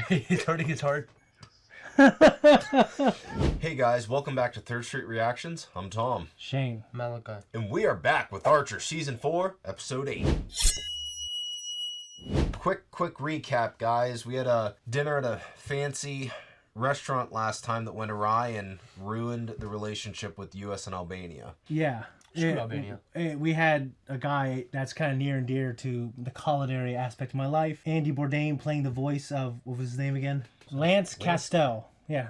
He's hurting his heart. Hey guys, welcome back to Third Street Reactions. I'm Tom. Shane. Malachi. And we are back with Archer Season 4, Episode 8. Quick recap, guys. We had a dinner at a fancy restaurant last time that went awry and ruined the relationship with U.S. and Albania. Yeah. Albania. We had a guy that's kind of near and dear to the culinary aspect of my life. Andy Bourdain playing the voice of, what was his name again? Lance Casteau. Yeah.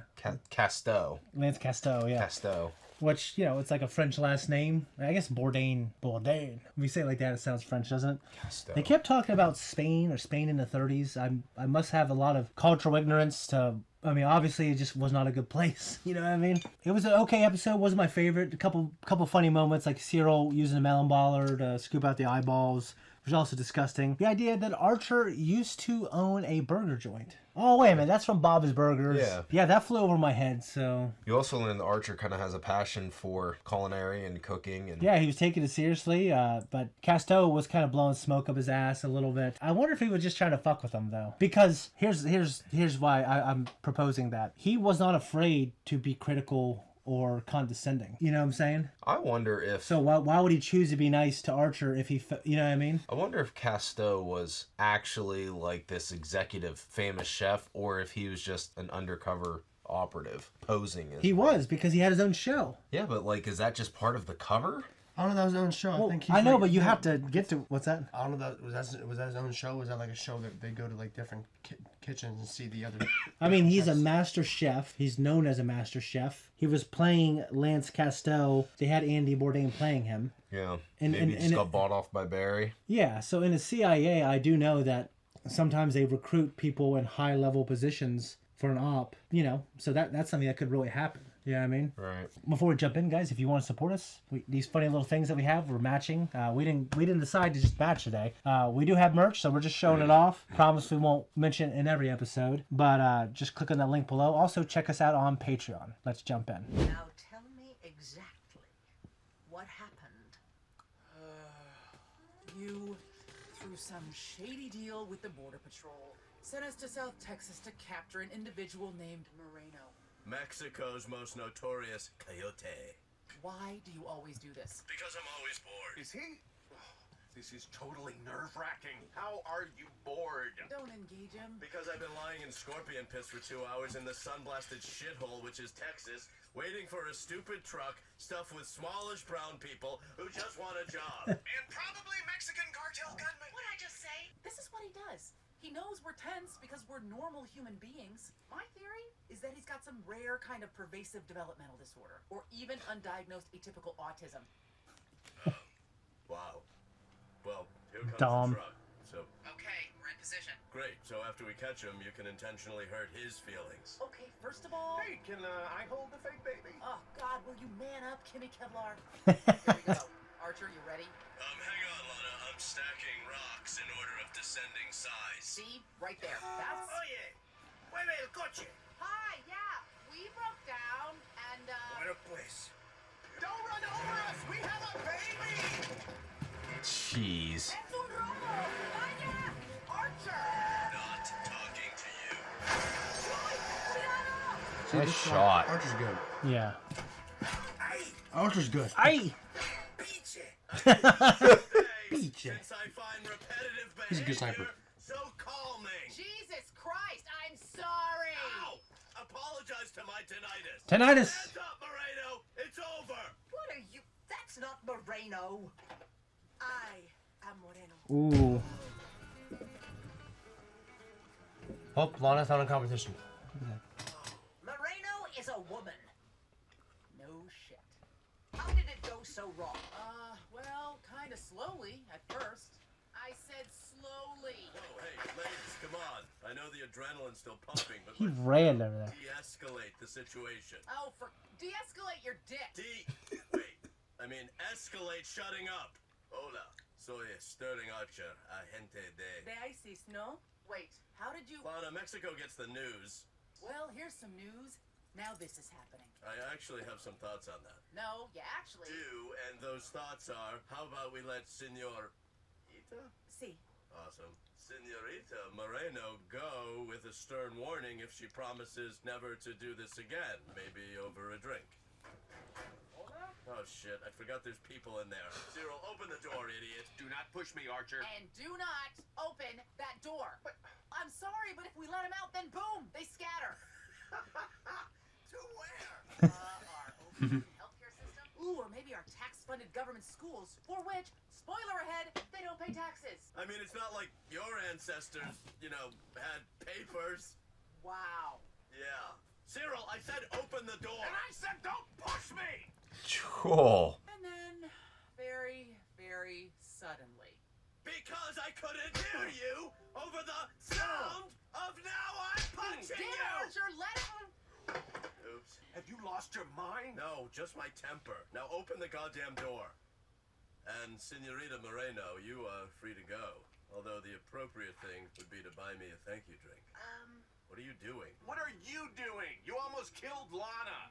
Casteau. Lance Casteau, yeah. Casteau. Which, you know, it's like a French last name. I guess Bourdain. When we say it like that, it sounds French, doesn't it? Casteau. They kept talking about Spain or Spain in the 30s. I must have a lot of cultural ignorance to... I mean, obviously, it just was not a good place. You know what I mean? It was an okay episode. Wasn't my favorite. A couple funny moments, like Cyril using a melon baller to scoop out the eyeballs, which was also disgusting. The idea that Archer used to own a burger joint. Oh, wait a minute. That's from Bob's Burgers. Yeah, that flew over my head, so... You also learn that Archer kind of has a passion for culinary and cooking. And yeah, he was taking it seriously, but Casteau was kind of blowing smoke up his ass a little bit. I wonder if he was just trying to fuck with him, though. Because here's why I'm proposing that. He was not afraid to be critical or condescending. You know what I'm saying? I wonder if... So why would he choose to be nice to Archer if he... You know what I mean? I wonder if Casteau was actually like this executive famous chef, or if he was just an undercover operative posing as... He was, because he had his own show. Yeah, but like, is that just part of the cover? I don't know, that was his own show. Well, I think he's I know, like, but you have to get to... What's that? I don't know, was that his own show? Was that like a show that they go to like different kitchens and see the other... I mean, he's a master chef. He's known as a master chef. He was playing Lance Casteau. They had Andy Bourdain playing him. Yeah. And, Maybe he just got it, bought off by Barry. Yeah, so in the CIA, I do know that sometimes they recruit people in high-level positions for an op, you know, so that's something that could really happen. You know what I mean? Right. Before we jump in, guys, if you want to support us, these funny little things that we have, we're matching. We didn't decide to just match today. We do have merch, so we're just showing it off. Promise we won't mention it in every episode, but just click on that link below. Also, check us out on Patreon. Let's jump in. Now tell me exactly what happened. You, through some shady deal with the Border Patrol, sent us to South Texas to capture an individual named Moreno. Mexico's most notorious Coyote. Why do you always do this? Because I'm always bored. Is he? This is totally nerve-wracking. How are you bored? Don't engage him. Because I've been lying in scorpion piss for 2 hours in the sun-blasted shithole, which is Texas, waiting for a stupid truck stuffed with smallish brown people who just want a job. And probably Mexican cartel gunmen. What'd I just say? This is what he does. He knows we're tense because we're normal human beings. My theory is that he's got some rare kind of pervasive developmental disorder, or even undiagnosed atypical autism. Wow. Well, here comes Dom. the truck. So, Okay, we're in position. great. So after we catch him, you can intentionally hurt his feelings. Okay, first of all... Hey, can I hold the fake baby? Oh, God, will you man up, Kimmy Kevlar? Here we go. Archer, you ready? Hang on, Lana. I'm stacking rocks in order of descending size. See? Right there. That's... Oye, mueve el coche. Hi, yeah. We broke down, and, Bueno pues. Don't run over us. We have a baby. Jeez. ¡Es un robo! ¡Vaya! Archer. Not talking to you. See, Nice this shot. Archer's good. Yeah. Archer's good. Aye! Beat ya. Since I find repetitive behavior He's a good sniper. so calming. Jesus Christ, I'm sorry! Ow! Apologize to my tinnitus. Tinnitus! Hands up, Moreno. It's over. What are you? That's not Moreno. I am Moreno. Ooh. Oh, Lana's not in competition. Moreno is a woman. No shit. How did it go so wrong? Well, kinda slowly at first. I said slowly. Oh, hey, ladies, come on. I know the adrenaline's still pumping, but He let's ran over there. de-escalate the situation. Oh, de-escalate your dick. Wait. I mean, escalate shutting up. Hola. Soy Sterling Archer, agente de... ISIS, no? Wait, how did you... Lana, Mexico gets the news. Well, here's some news. Now this is happening. I actually have some thoughts on that. No, you actually... Do, and those thoughts are, how about we let Senor... See. Awesome. Senorita Moreno go with with a stern warning if she promises never to do this again, maybe over a drink. Oh shit, I forgot there's people in there. Cyril, open the door, idiot. Do not push me, Archer. And do not open that door. I'm sorry, but if we let them out, then boom, they scatter. To where? Our open healthcare system? Ooh, or maybe our tax-funded government schools, for which, spoiler ahead, they don't pay taxes. I mean, it's not like your ancestors, had papers. Wow. Yeah. Cyril, I said open the door. And I said don't push me! Cool. And then, very, very suddenly. Because I couldn't hear you over the sound of now I'm punching Damn it, you! Archer, let him! Oops. Have you lost your mind? No, just my temper. Now open the goddamn door. And Senorita Moreno, you are free to go. Although the appropriate thing would be to buy me a thank you drink. What are you doing? What are you doing? You almost killed Lana.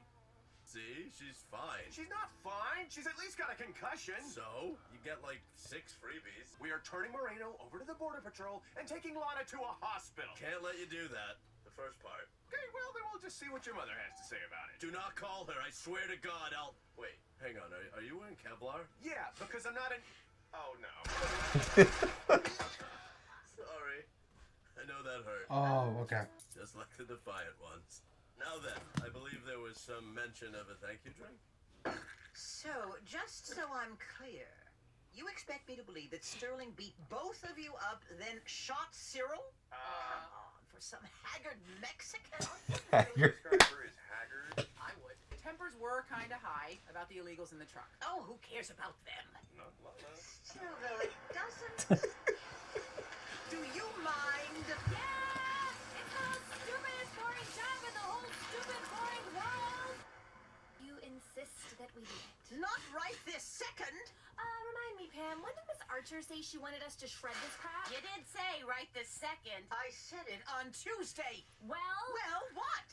See? She's fine. She's not fine. She's at least got a concussion. So? You get like 6 freebies. We are turning Moreno over to the Border Patrol and taking Lana to a hospital. Can't let you do that. The first part. Okay, well, then we'll just see what your mother has to say about it. Do not call her. I swear to God, I'll... Wait, hang on. Are you wearing Kevlar? Yeah, because I'm not an... Oh, no. Sorry. I know that hurt. Oh, okay. Just like the Defiant ones. Now then, I believe there was some mention of a thank you drink? So, just so I'm clear, you expect me to believe that Sterling beat both of you up, then shot Cyril? Come on, for some haggard Mexican? Haggard. Describe her as haggard. I would. Tempers were kind of high about the illegals in the truck. Oh, who cares about them? Not Lana. Still, though, it doesn't... Do you mind? Yeah! It's the stupidest boring job in the whole stupid boring world! You insist that we do it. Not right this second. Remind me, Pam, when did Miss Archer say she wanted us to shred this crap? You did say right this second. I said it on Tuesday. Well, Well, what?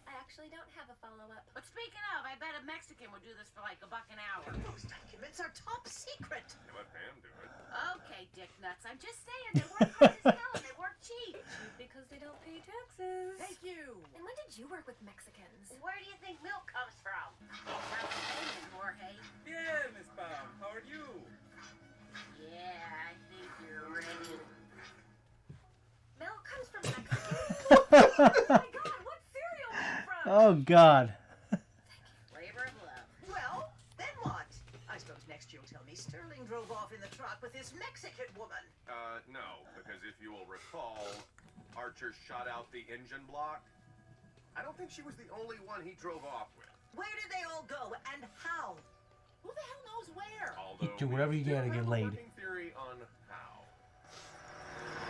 I actually don't have a follow-up. But speaking of, I bet a Mexican would do this for like $1 an hour. Those documents are top secret. Let Pam do it. Okay, dick nuts. I'm just saying they work hard as hell and they work cheap. Because they don't pay taxes. Thank you. And when did you work with Mexicans? Where do you think milk comes from? From Spain, Jorge. Yeah, Miss Pam, how are you? Yeah, I think you're ready. Milk comes from Mexico. Oh my god, what cereal made from? Oh God. Flavor of love. Well, then what? I suppose next you'll tell me Sterling drove off in the truck with this Mexican woman. No, because if you will recall, Archer shot out the engine block. I don't think she was the only one he drove off with. Where did they all go and how? Who the hell knows where? Although Do whatever we you gotta do get have a laid. working theory on how.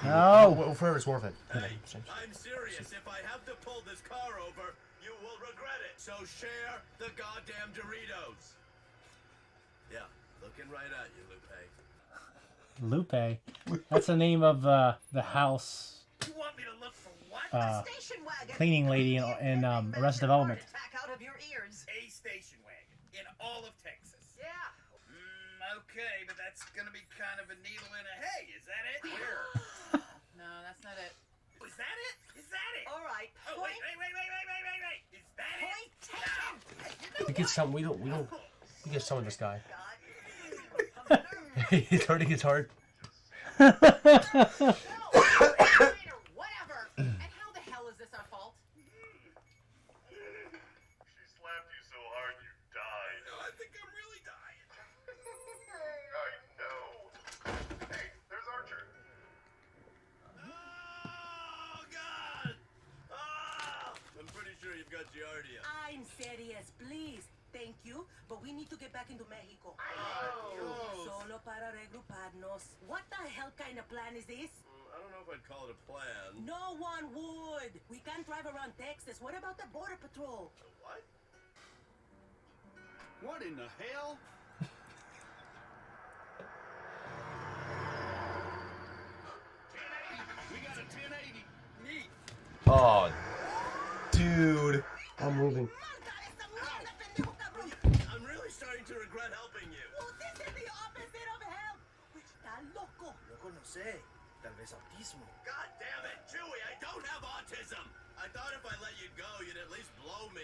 No. Well, forever it's worth it. Hey, I'm serious. If I have to pull this car over, you will regret it. So share the goddamn Doritos. Yeah, looking right at you, Lupe. Lupe. That's the name of the house You want me to look for what? Station wagon. cleaning lady in Arrested Development. Attack out of your ears. A station wagon in all of Texas. Yeah. Okay, but that's gonna be kind of a needle in a hay. Is that it? Where? No, that's not it. Is that it? Is that it? All right. Oh, wait. Is that Point it? taken. We get some. We get some of this guy. God. He's hurting his heart. No, fine or whatever. And how the hell is this our fault? She slapped you so hard you died. I think I'm really dying. I know. Hey, there's Archer. Oh, God! Ah! I'm pretty sure you've got Giardia. I'm serious, please. Thank you, but we need to get back into Mexico. Solo para regruparnos. What the hell kind of plan is this? I don't know if I'd call it a plan. No one would. We can't drive around Texas. What about the Border Patrol? What? What in the hell? We got a 1080. Neat. Oh, dude. I'm moving. I'm really starting to regret helping you. Well, this is the opposite of help. Está loco. Loco no sé. Tal vez autismo. God damn it, Chewie, I don't thought if I let you go, you'd at least blow me.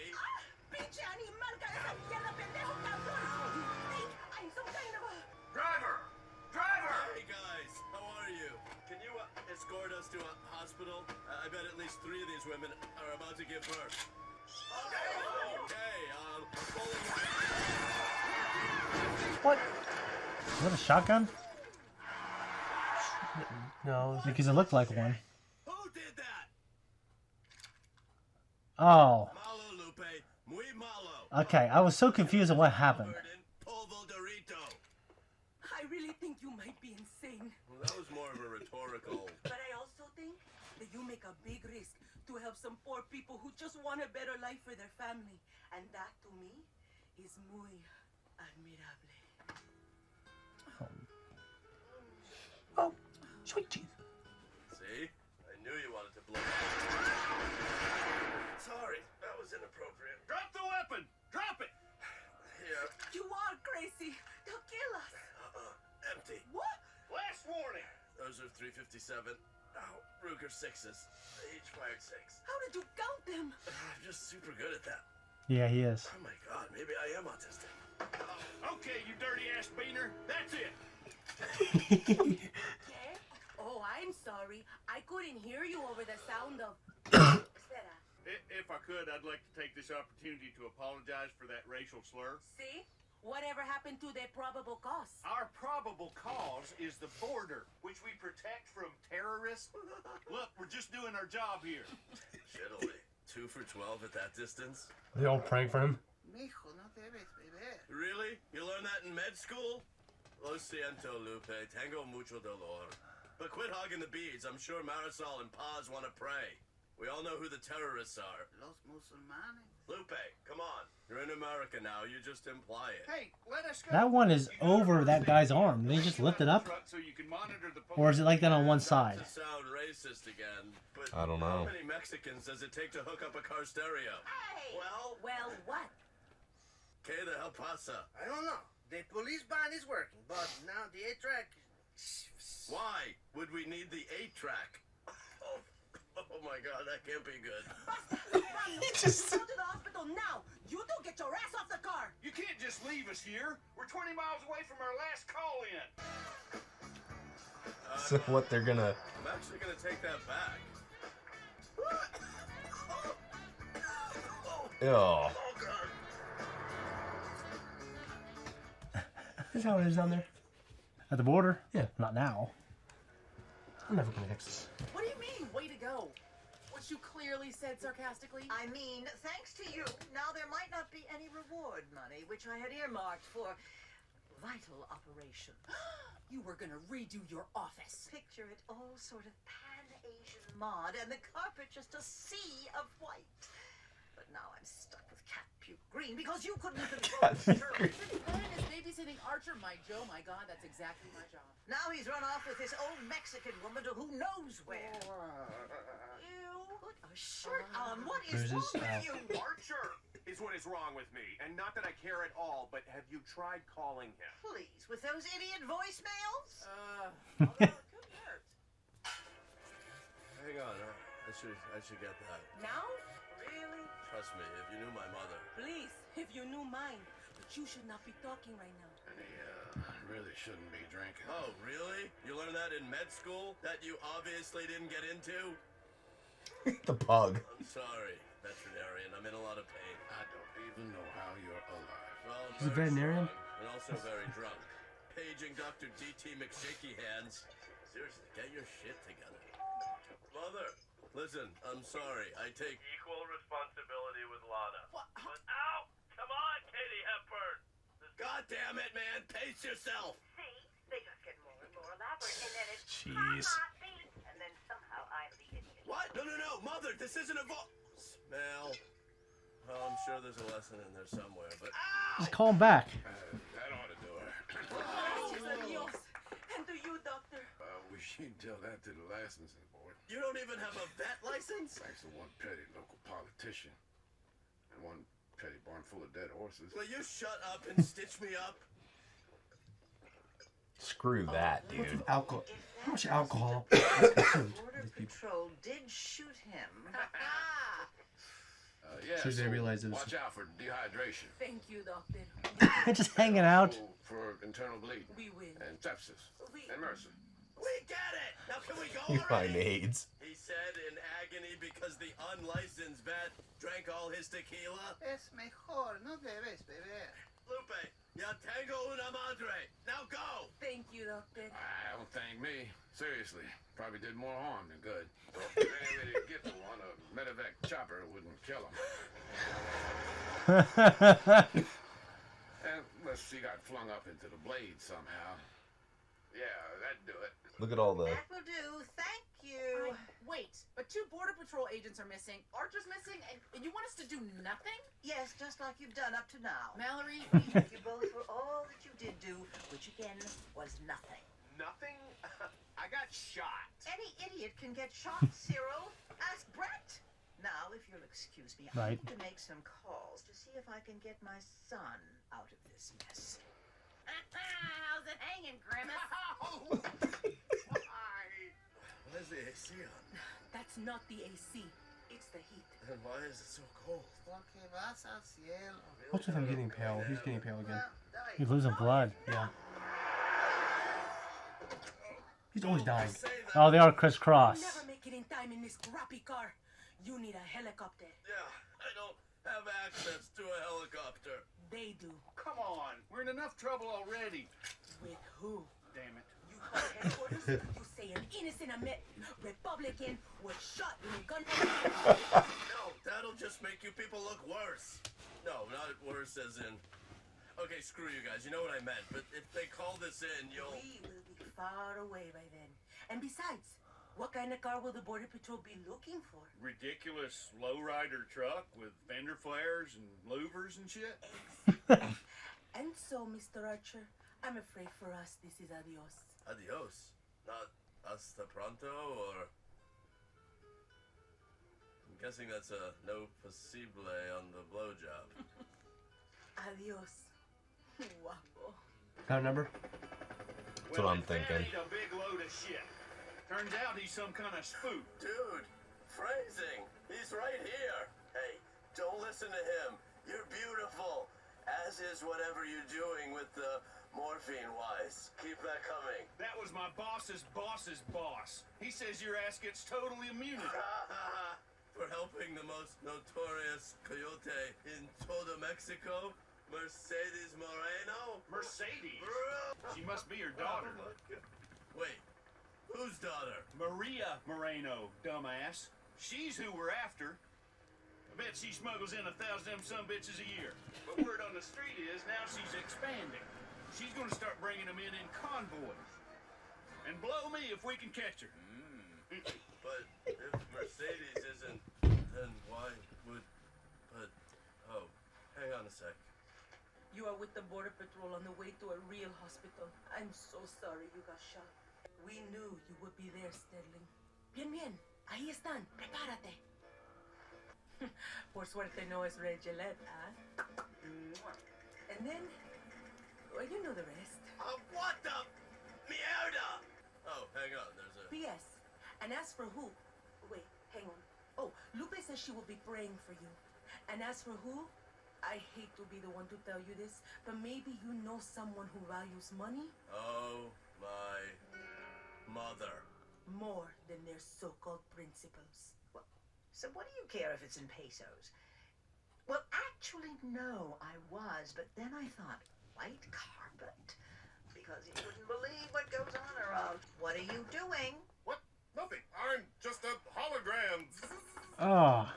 Pinche animal, cabeza mierda, pendejo, cabrón! You think I'm some kind of a... Driver! Driver! Hey guys, how are you? Can you escort us to a hospital? I bet at least 3 of these women are about to give birth. Okay, pulling... What? Is that a shotgun? No. Because it looked like one. Who did that? Oh. Malo, Lupe. Muy malo. Okay, I was so confused on what happened. Polvo Dorito. I really think you might be insane. Well, that was more of a rhetorical... But I also think that you make a big risk to help some poor people who just want a better life for their family. And that, to me, is muy admirable. Oh, sweet cheese. See? I knew you wanted to blow. Sorry, that was inappropriate. Drop the weapon! Drop it! Here. You are crazy. They'll kill us. Empty. What? Last warning! Those are 357. Oh, Ruger 6s. They each fired 6. How did you count them? I'm just super good at that. Yeah, he is. Oh my god, maybe I am autistic. Okay, you dirty ass beaner. That's it. Okay. Oh, I'm sorry. I couldn't hear you over the sound of... If I could, I'd like to take this opportunity to apologize for that racial slur. See? Whatever happened to their probable cause? Our probable cause is the border, which we protect from terrorists. Look, we're just doing our job here. Shittily. 2 for 12 at that distance? They all praying for him. Mijo, no debes beber. Really? You learned that in med school? Lo siento, Lupe. Tengo mucho dolor. But quit hogging the beads. I'm sure Marisol and Paz want to pray. We all know who the terrorists are. Los musulmanes. Lupe, come on. You're in America now. You just imply it. Hey, let us go. That one is over that guy's arm. Did he just lift it up? So you can monitor the Or is it like that on one side? Not to sound racist again, but I don't know. how many Mexicans does it take to hook up a car stereo? Hey! Well, Well, what? que the hell pasa? I don't know. The police band is working, but now the 8-track... Why would we need the 8-track? Oh my god, that can't be good. Go to the hospital now. You two get your ass off the car. You can't just leave us here. We're 20 miles away from our last call-in. So what they're gonna... I'm actually gonna take that back. Ew. Oh god. This is how it is down there. At the border? Yeah. Not now. I'm never gonna fix this. What do you mean? Way to go. What you clearly said sarcastically. I mean, thanks to you, now there might not be any reward money, which I had earmarked for vital operation. You were gonna redo your office. Picture it all sort of pan-Asian mod, and the carpet just a sea of white. But now I'm stuck with cat puke green because you couldn't control Shirley. Ben is babysitting Archer, my Joe. My God, that's exactly my job. Now he's run off with this old Mexican woman to who knows where. You put a shirt on. What is Bruises? wrong with you? Archer is what is wrong with me. And not that I care at all, but have you tried calling him? Please, with those idiot voicemails? Couldn't hurt. Hang on, I should get that. Now? Really? Trust me, if you knew my mother. Please, if you knew mine. But you should not be talking right now. Really shouldn't be drinking. Oh, really? You learned that in med school? That you obviously didn't get into? The pug. I'm sorry, veterinarian. I'm in a lot of pain. I don't even know how you're alive. Well, I'm He's a very veterinarian? strong and also very drunk. Paging Dr. D.T. McShaky Hands. Seriously, get your shit together. Mother, listen, I'm sorry. I take Equal responsibility with Lana. What? But, ow! Come on, Katie Hepburn! God damn it, man! Pace yourself! See? They just get more and more elaborate, and then it's Jeez. and then somehow I'm the idiot. What? No, Mother, this isn't a smell. Oh, I'm sure there's a lesson in there somewhere, but... Just call him back. That ought to do it. Gracias a Dios. And to you, doctor. We should tell that to the licensing board. You don't even have a vet license? Thanks to one petty local politician and one petty barn full of dead horses. Will you shut up and stitch me up? Screw that, dude. Alcohol. How much alcohol? Border Patrol did shoot him. Yeah, So they realized it was- watch out for dehydration. Thank you, doctor. Just hanging out. For internal bleeding. We win. And sepsis. We... And MRSA. We get it! Now can we go You find already? AIDS. He said in agony because the unlicensed vet drank all his tequila. Es mejor, no debes beber. Lupe, ya tengo una madre. Now go! Thank you, doctor. Don't thank me. Seriously. Probably did more harm than good. If anybody did get the one, a medevac chopper wouldn't kill him. Unless she got flung up into the blade somehow. Yeah, that'd do it. Look at all the. That will do. Thank you. Wait, but 2 Border Patrol agents are missing. Archer's missing, and you want us to do nothing? Yes, just like you've done up to now. Mallory, Thank you both for all that you did do, which again was nothing. Nothing? I got shot. Any idiot can get shot, Cyril. Ask Brett. Now, if you'll excuse me, I Right. need to make some calls to see if I can get my son out of this mess. how's it hanging, Grimace? Where's the AC on? That's not the AC. It's the heat. Then why is it so cold? Porque vas al cielo. What's with him getting pale? He's getting pale again. He's losing blood. Yeah. He's always dying. Say that. Oh, they are You'll crisscross. never make it in time in this crappy car. You need a helicopter. Yeah, I don't have access to a helicopter. They do. Come on. We're in enough trouble already. With who? Damn it. You call headquarters? You say an innocent Republican was shot in a gunfight. No, that'll just make you people look worse. No, not worse as in... Okay, screw you guys, you know what I meant. But if they call this in, you'll... We will be far away by then. And besides, what kind of car will the Border Patrol be looking for? Ridiculous lowrider truck with fender flares and louvers and shit. And so, Mr. Archer, I'm afraid for us this is adios. Adios. Not hasta pronto, or... I'm guessing that's a no possible on the blowjob. Adios. Guapo. Got a number? That's what I'm that thinking. ain't a big load of shit. Turns out he's some kind of spook. Dude, phrasing. He's right here. Hey, don't listen to him. You're beautiful. As is whatever you're doing with the morphine wise. Keep that coming. That was my boss's boss's boss. He says your ass gets totally immunity. For helping the most notorious Coyote in todo Mexico, Mercedes Moreno. Mercedes? She must be your daughter. Wait, whose daughter? Maria Moreno, dumbass. She's who we're after. I bet she smuggles in 1,000 of them some bitches a year. But word on the street is now she's expanding. She's gonna start bringing them in convoys. And blow me if we can catch her. But if Mercedes isn't, then why would... But, oh, hang on a sec. You are with the Border Patrol on the way to a real hospital. I'm so sorry you got shot. We knew you would be there, Sterling. Bien, bien. Ahí están. Prepárate. Por suerte no es Red Gillette, huh? And then, well, you know the rest. What the... Mierda! Oh, hang on, there's a... P.S. And as for who... Wait, hang on. Oh, Lupe says she will be praying for you. And as for who... I hate to be the one to tell you this, but maybe you know someone who values money Oh, my... mother. more than their so-called principles. Well, so what do you care if it's in pesos? Well, actually, no, I was, but then I thought, white carpet? Because you wouldn't believe what goes on around. What are you doing? What? Nothing. I'm just a hologram. Oh.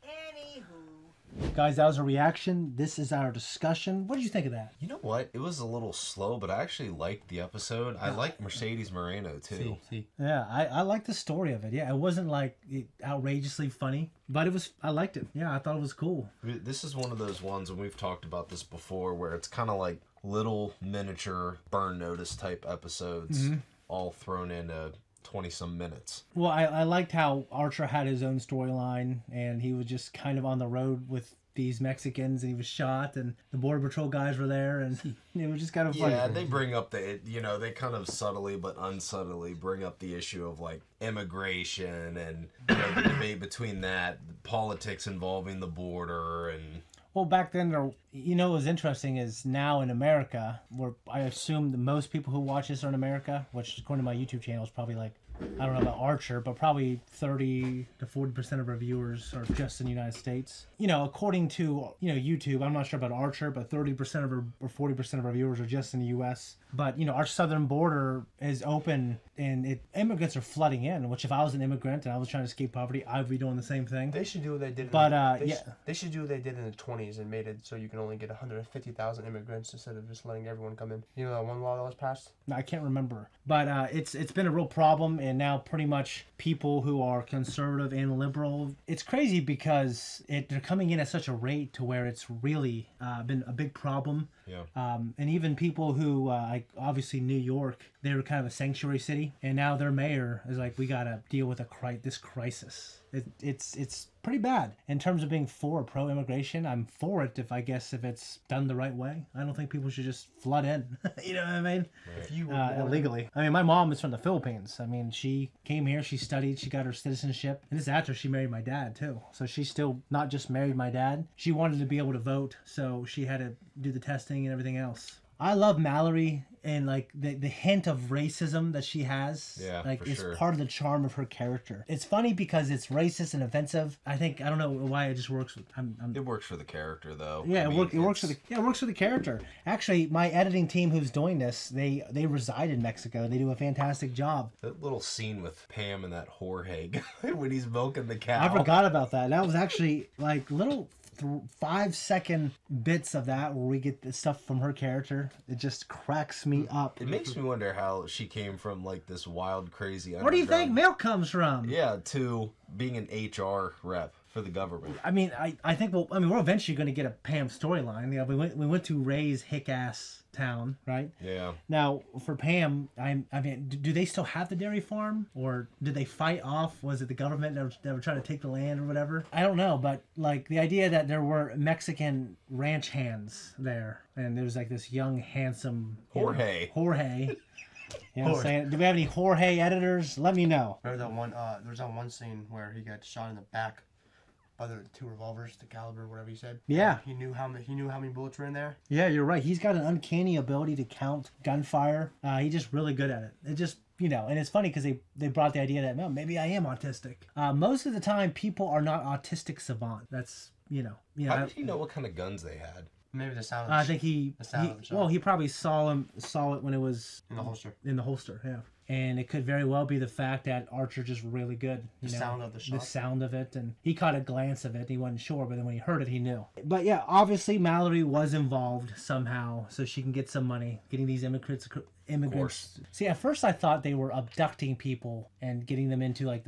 Anywho. Guys, that was a reaction. This is our discussion. What did you think of that? You know what? It was a little slow, but I actually liked the episode. I like Mercedes Moreno too. See. Yeah, I like the story of it. Yeah, it wasn't like outrageously funny, but I liked it. Yeah, I thought it was cool. This is one of those ones, and we've talked about this before, where it's kind of like little miniature Burn Notice type episodes all thrown into 20-some minutes. Well, I liked how Archer had his own storyline, and he was just kind of on the road with these Mexicans, and he was shot, and the Border Patrol guys were there, and it was just kind of funny. Yeah, they bring up they kind of subtly but unsubtly bring up the issue of like immigration and the debate between that, politics involving the border, and Well, back then, what was interesting is now in America, where I assume the most people who watch this are in America, which according to my YouTube channel is probably like, I don't know about Archer, but probably 30 to 40% of our viewers are just in the United States. According to, YouTube, I'm not sure about Archer, but 30% of our, or 40% of our viewers are just in the U.S. But, our southern border is open and immigrants are flooding in, which if I was an immigrant and I was trying to escape poverty, I would be doing the same thing. They should do what they did. They should do what they did in the 20s and made it so you can only get 150,000 immigrants instead of just letting everyone come in. You know that one law that was passed? No, I can't remember. But it's been a real problem, and now pretty much people who are conservative and liberal, it's crazy because they're coming in at such a rate to where it's really been a big problem. Yeah. And even people who, like obviously New York, they were kind of a sanctuary city, and now their mayor is like, we got to deal with this crisis. It's pretty bad. In terms of being for or pro-immigration, I'm for it if it's done the right way. I don't think people should just flood in. You know what I mean? If you illegally. I mean, my mom is from the Philippines. I mean, she came here, she studied, she got her citizenship. And this is after she married my dad, too. So she still not just married my dad. She wanted to be able to vote, so she had to do the testing and everything else. I love Mallory and like the hint of racism that she has. Yeah, like it's sure. part of the charm of her character. It's funny because it's racist and offensive. I don't know why it just works. It works for the character though. Yeah, it works for the character. Actually, my editing team who's doing this, they reside in Mexico. They do a fantastic job. That little scene with Pam and that Jorge guy when he's milking the cow. I forgot about that. That was actually like little 5-second bits of that where we get the stuff from her character. It just cracks me up. It makes me wonder how she came from like this wild, crazy. Where do you think milk comes from? Yeah, to being an HR rep for the government. I mean, I think we're eventually going to get a Pam storyline. Yeah, we went to Ray's hick-ass town, right? Yeah. Now, for Pam, I mean, do they still have the dairy farm? Or did they fight off? Was it the government that were trying to take the land or whatever? I don't know, but like the idea that there were Mexican ranch hands there, and there was like this young, handsome... Jorge. You know what I'm saying? Do we have any Jorge editors? Let me know. Remember that one, there's that one scene where he got shot in the back by the 2 revolvers, the caliber, whatever he said. Yeah. He knew how many bullets were in there. Yeah, you're right. He's got an uncanny ability to count gunfire. He's just really good at it. It just, and it's funny because they brought the idea that, no, maybe I am autistic. Most of the time, people are not autistic savant. That's, How did he know what kind of guns they had? Maybe the sound of I think he probably saw it when it was in the holster. In the holster, yeah. And it could very well be the fact that Archer just really good. The sound of the shot. The sound of it. And he caught a glance of it. He wasn't sure, but then when he heard it, he knew. But yeah, obviously Mallory was involved somehow so she can get some money, getting these immigrants. See, at first I thought they were abducting people and getting them into like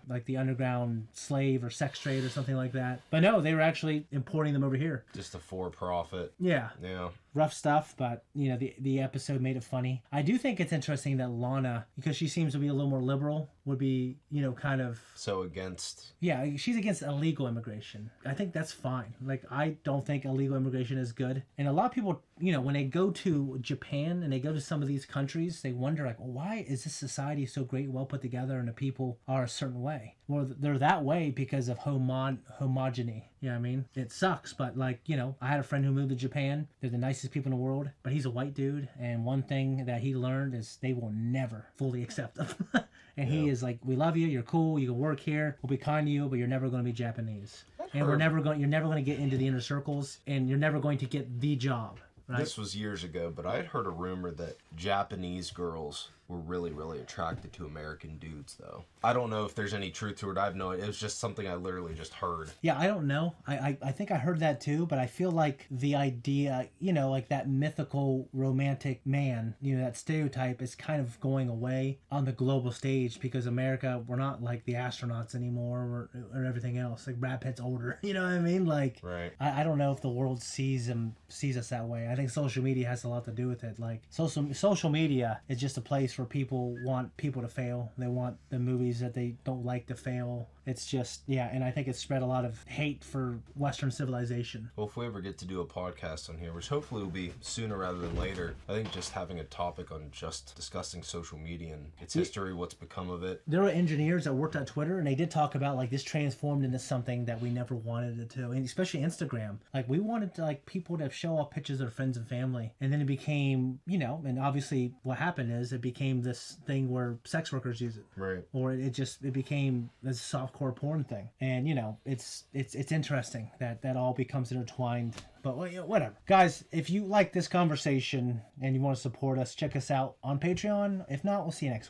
like the underground slave or sex trade or something like that. But no, they were actually importing them over here. Just a for-profit. Yeah. Yeah. Rough stuff, but the episode made it funny. I do think it's interesting that Lana, because she seems to be a little more liberal, would be kind of so against. Yeah, she's against illegal immigration. I think that's fine. Like I don't think illegal immigration is good, and a lot of people, when they go to Japan and they go to some of these countries, they wonder like, well, why is this society so great, well put together, and the people are a certain way? Well, they're that way because of homogeny. You know what I mean? It sucks, but like, I had a friend who moved to Japan. They're the nicest people in the world, but he's a white dude, and one thing that he learned is they will never fully accept him. And he is like, we love you, you're cool, you can work here, we'll be kind to you, but you're never going to be Japanese. And you're never going to get into the inner circles, and you're never going to get the job. Right? This was years ago, but I had heard a rumor that Japanese girls were really, really attracted to American dudes, though. I don't know if there's any truth to it. I have no idea. It was just something I literally just heard. Yeah, I don't know. I think I heard that too, but I feel like the idea, like that mythical romantic man, that stereotype is kind of going away on the global stage because America, we're not like the astronauts anymore or everything else. Like Brad Pitt's older, you know what I mean? Like, right. I don't know if the world sees us that way. I think social media has a lot to do with it. Like social media is just a place where people want people to fail. They want the movies that they don't like to fail. It's just, yeah, and I think it's spread a lot of hate for Western civilization. Well, if we ever get to do a podcast on here, which hopefully will be sooner rather than later, I think just having a topic on just discussing social media and its history, what's become of it. There were engineers that worked on Twitter, and they did talk about, like, this transformed into something that we never wanted it to, and especially Instagram. Like, we wanted to, like, people to show off pictures of their friends and family, and then it became, you know, and obviously what happened is it became this thing where sex workers use it. Right. Or it became this softcore porn thing. And, you know, it's interesting that all becomes intertwined. But whatever. Guys, if you like this conversation and you want to support us, check us out on Patreon. If not, we'll see you next week.